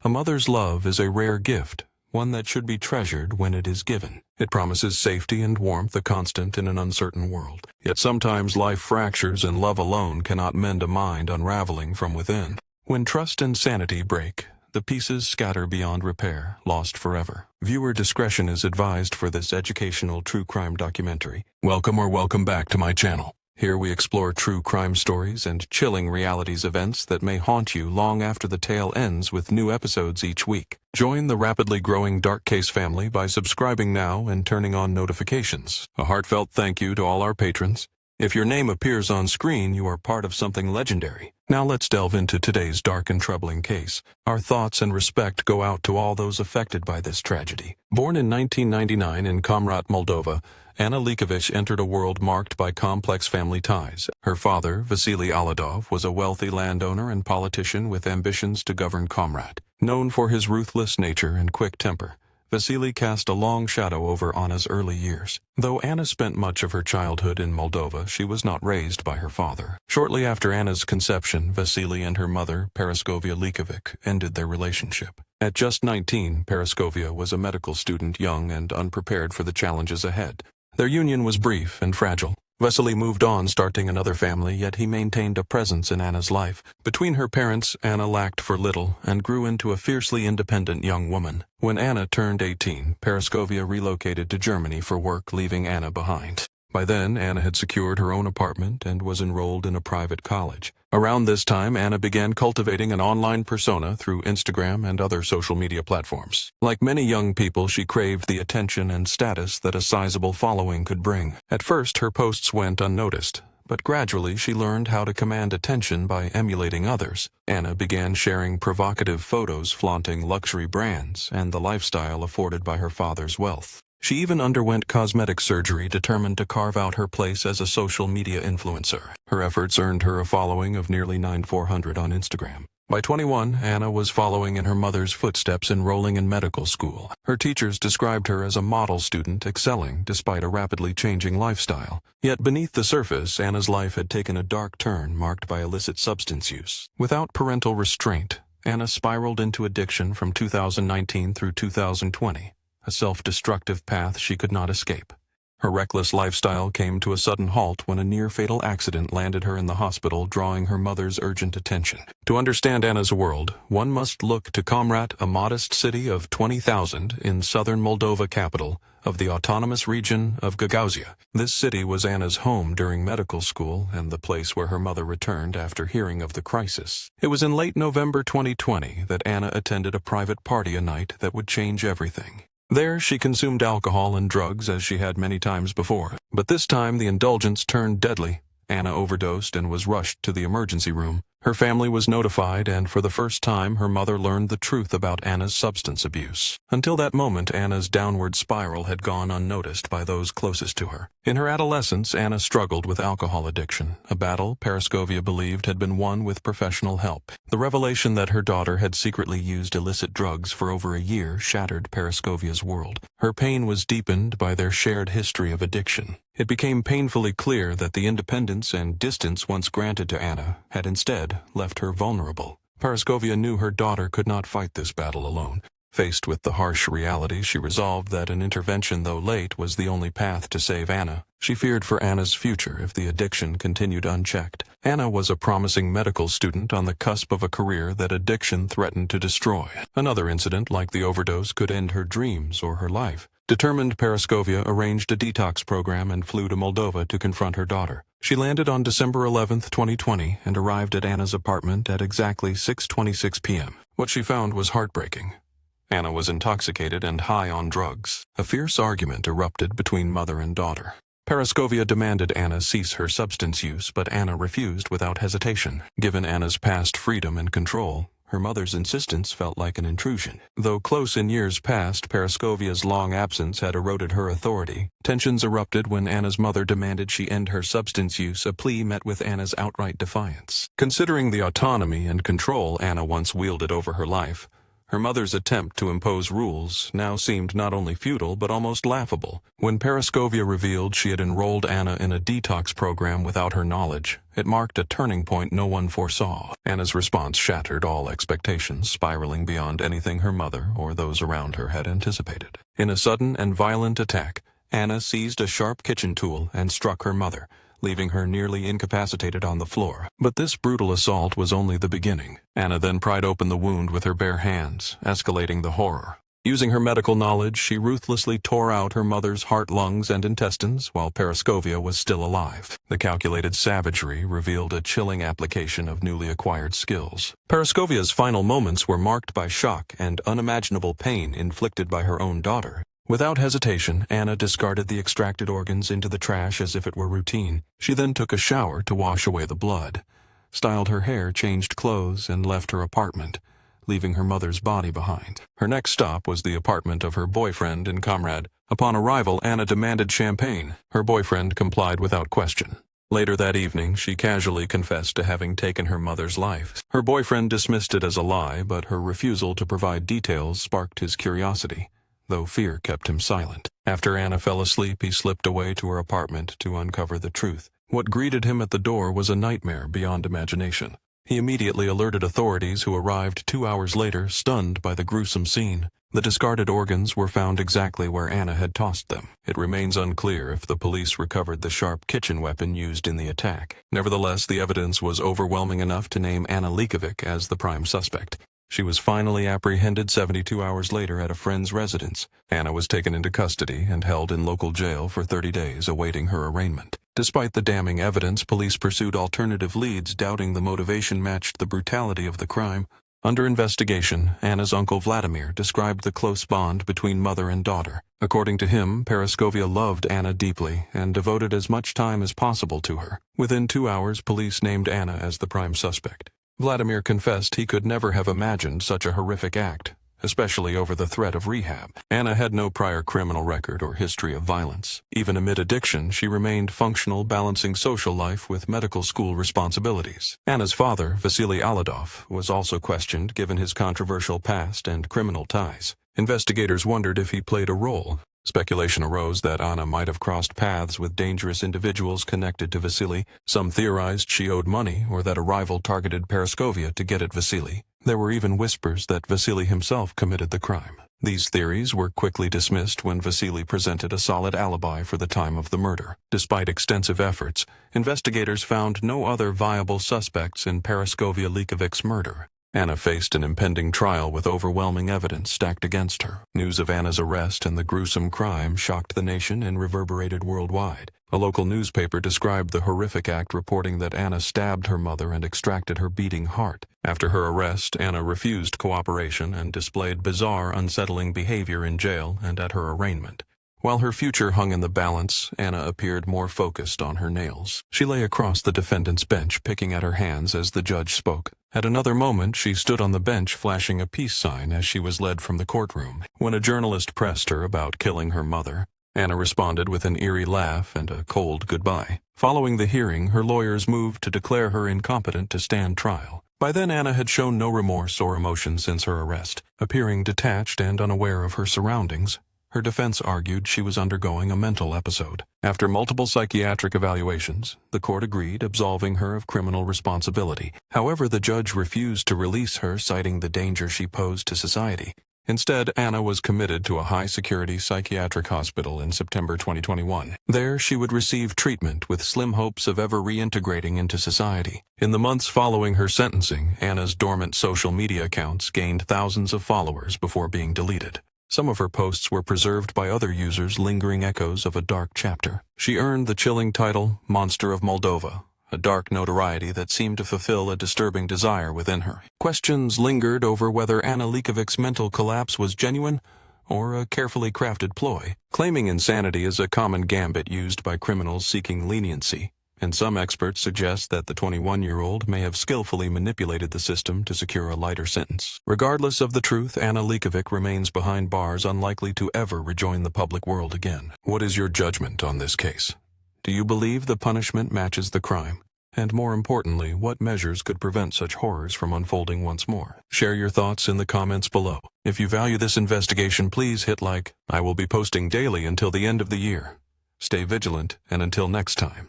A mother's love is a rare gift, one that should be treasured when it is given. It promises safety and warmth, a constant in an uncertain world. Yet sometimes life fractures and love alone cannot mend a mind unraveling from within. When trust and sanity break, the pieces scatter beyond repair, lost forever. Viewer discretion is advised for this educational true crime documentary. Welcome back to my channel. Here we explore true crime stories and chilling realities events that may haunt you long after the tale ends, with new episodes each week. Join the rapidly growing Dark Case family by subscribing now and turning on notifications. A heartfelt thank you to all our patrons. If your name appears on screen, you are part of something legendary. Now let's delve into today's dark and troubling case. Our thoughts and respect go out to all those affected by this tragedy. Born in 1999 in Comrat, Moldova, Anna Leakevic entered a world marked by complex family ties. Her father, Vasily Aladov, was a wealthy landowner and politician with ambitions to govern Comrat. Known for his ruthless nature and quick temper, Vasily cast a long shadow over Anna's early years. Though Anna spent much of her childhood in Moldova, she was not raised by her father. Shortly after Anna's conception, Vasily and her mother, Parascovia Leakevic, ended their relationship. At just 19, Parascovia was a medical student, young and unprepared for the challenges ahead. Their union was brief and fragile. Vasily moved on, starting another family, yet he maintained a presence in Anna's life. Between her parents, Anna lacked for little and grew into a fiercely independent young woman. When Anna turned 18, Parascovia relocated to Germany for work, leaving Anna behind. By then, Anna had secured her own apartment and was enrolled in a private college. Around this time, Anna began cultivating an online persona through Instagram and other social media platforms. Like many young people, she craved the attention and status that a sizable following could bring. At first, her posts went unnoticed, but gradually she learned how to command attention by emulating others. Anna began sharing provocative photos flaunting luxury brands and the lifestyle afforded by her father's wealth. She even underwent cosmetic surgery, determined to carve out her place as a social media influencer. Her efforts earned her a following of nearly 9,400 on Instagram. By 21, Anna was following in her mother's footsteps, enrolling in medical school. Her teachers described her as a model student, excelling despite a rapidly changing lifestyle. Yet beneath the surface, Anna's life had taken a dark turn marked by illicit substance use. Without parental restraint, Anna spiraled into addiction from 2019 through 2020. A self-destructive path she could not escape. Her reckless lifestyle came to a sudden halt when a near-fatal accident landed her in the hospital, drawing her mother's urgent attention. To understand Anna's world, one must look to Comrat, a modest city of 20,000 in southern Moldova, capital of the autonomous region of Gagauzia. This city was Anna's home during medical school and the place where her mother returned after hearing of the crisis. It was in late November 2020 that Anna attended a private party, a night that would change everything. There, she consumed alcohol and drugs as she had many times before. But this time, the indulgence turned deadly. Anna overdosed and was rushed to the emergency room. Her family was notified, and for the first time, her mother learned the truth about Anna's substance abuse. Until that moment, Anna's downward spiral had gone unnoticed by those closest to her. In her adolescence, Anna struggled with alcohol addiction, a battle Parascovia believed had been won with professional help. The revelation that her daughter had secretly used illicit drugs for over a year shattered Parascovia's world. Her pain was deepened by their shared history of addiction. It became painfully clear that the independence and distance once granted to Anna had instead left her vulnerable. Parascovia knew her daughter could not fight this battle alone. Faced with the harsh reality, she resolved that an intervention, though late, was the only path to save Anna. She feared for Anna's future if the addiction continued unchecked. Anna was a promising medical student on the cusp of a career that addiction threatened to destroy. Another incident, like the overdose, could end her dreams or her life. Determined, Parascovia arranged a detox program and flew to Moldova to confront her daughter. She landed on December 11, 2020, and arrived at Anna's apartment at exactly 6:26 p.m. What she found was heartbreaking. Anna was intoxicated and high on drugs. A fierce argument erupted between mother and daughter. Parascovia demanded Anna cease her substance use, but Anna refused without hesitation. Given Anna's past freedom and control, her mother's insistence felt like an intrusion. Though close in years past, Parascovia's long absence had eroded her authority. Tensions erupted when Anna's mother demanded she end her substance use, a plea met with Anna's outright defiance. Considering the autonomy and control Anna once wielded over her life, Her mother's attempt to impose rules now seemed not only futile but almost laughable. When Parascovia revealed she had enrolled Anna in a detox program without her knowledge, it marked a turning point no one foresaw. Anna's response shattered all expectations, spiraling beyond anything her mother or those around her had anticipated. In a sudden and violent attack, Anna seized a sharp kitchen tool and struck her mother, leaving her nearly incapacitated on the floor. But this brutal assault was only the beginning. Anna then pried open the wound with her bare hands, escalating the horror. Using her medical knowledge, she ruthlessly tore out her mother's heart, lungs, and intestines while Parascovia was still alive. The calculated savagery revealed a chilling application of newly acquired skills. Parascovia's final moments were marked by shock and unimaginable pain inflicted by her own daughter. Without hesitation, Anna discarded the extracted organs into the trash as if it were routine. She then took a shower to wash away the blood, styled her hair, changed clothes, and left her apartment, leaving her mother's body behind. Her next stop was the apartment of her boyfriend and Comrat. Upon arrival, Anna demanded champagne. Her boyfriend complied without question. Later that evening, she casually confessed to having taken her mother's life. Her boyfriend dismissed it as a lie, but her refusal to provide details sparked his curiosity, though fear kept him silent. After Anna fell asleep, he slipped away to her apartment to uncover the truth. What greeted him at the door was a nightmare beyond imagination. He immediately alerted authorities, who arrived 2 hours later, stunned by the gruesome scene. The discarded organs were found exactly where Anna had tossed them. It remains unclear if the police recovered the sharp kitchen weapon used in the attack. Nevertheless, the evidence was overwhelming enough to name Anna Leakevic as the prime suspect. She was finally apprehended 72 hours later at a friend's residence. Anna was taken into custody and held in local jail for 30 days awaiting her arraignment. Despite the damning evidence, police pursued alternative leads, doubting the motivation matched the brutality of the crime. Under investigation, Anna's uncle Vladimir described the close bond between mother and daughter. According to him, Parascovia loved Anna deeply and devoted as much time as possible to her. Within 2 hours, police named Anna as the prime suspect. Vladimir confessed he could never have imagined such a horrific act, especially over the threat of rehab. Anna had no prior criminal record or history of violence. Even amid addiction, she remained functional, balancing social life with medical school responsibilities. Anna's father, Vasily Aladov, was also questioned given his controversial past and criminal ties. Investigators wondered if he played a role. Speculation arose that Anna might have crossed paths with dangerous individuals connected to Vasily. Some theorized she owed money or that a rival targeted Parascovia to get at Vasily. There were even whispers that Vasily himself committed the crime. These theories were quickly dismissed when Vasily presented a solid alibi for the time of the murder. Despite extensive efforts, investigators found no other viable suspects in Parascovia Leakevic's murder. Anna faced an impending trial with overwhelming evidence stacked against her. News of Anna's arrest and the gruesome crime shocked the nation and reverberated worldwide. A local newspaper described the horrific act, reporting that Anna stabbed her mother and extracted her beating heart. After her arrest, Anna refused cooperation and displayed bizarre, unsettling behavior in jail and at her arraignment. While her future hung in the balance, Anna appeared more focused on her nails. She lay across the defendant's bench, picking at her hands as the judge spoke. At another moment, she stood on the bench flashing a peace sign as she was led from the courtroom. When a journalist pressed her about killing her mother, Anna responded with an eerie laugh and a cold goodbye. Following the hearing, her lawyers moved to declare her incompetent to stand trial. By then, Anna had shown no remorse or emotion since her arrest. Appearing detached and unaware of her surroundings, her defense argued she was undergoing a mental episode. After multiple psychiatric evaluations, the court agreed, absolving her of criminal responsibility. However, the judge refused to release her, citing the danger she posed to society. Instead, Anna was committed to a high-security psychiatric hospital in September 2021. There, she would receive treatment with slim hopes of ever reintegrating into society. In the months following her sentencing, Anna's dormant social media accounts gained thousands of followers before being deleted. Some of her posts were preserved by other users, lingering echoes of a dark chapter. She earned the chilling title, Monster of Moldova, a dark notoriety that seemed to fulfill a disturbing desire within her. Questions lingered over whether Anna Leakevic's mental collapse was genuine or a carefully crafted ploy. Claiming insanity is a common gambit used by criminals seeking leniency, and some experts suggest that the 21-year-old may have skillfully manipulated the system to secure a lighter sentence. Regardless of the truth, Anna Leakevic remains behind bars, unlikely to ever rejoin the public world again. What is your judgment on this case? Do you believe the punishment matches the crime? And more importantly, what measures could prevent such horrors from unfolding once more? Share your thoughts in the comments below. If you value this investigation, please hit like. I will be posting daily until the end of the year. Stay vigilant, and until next time.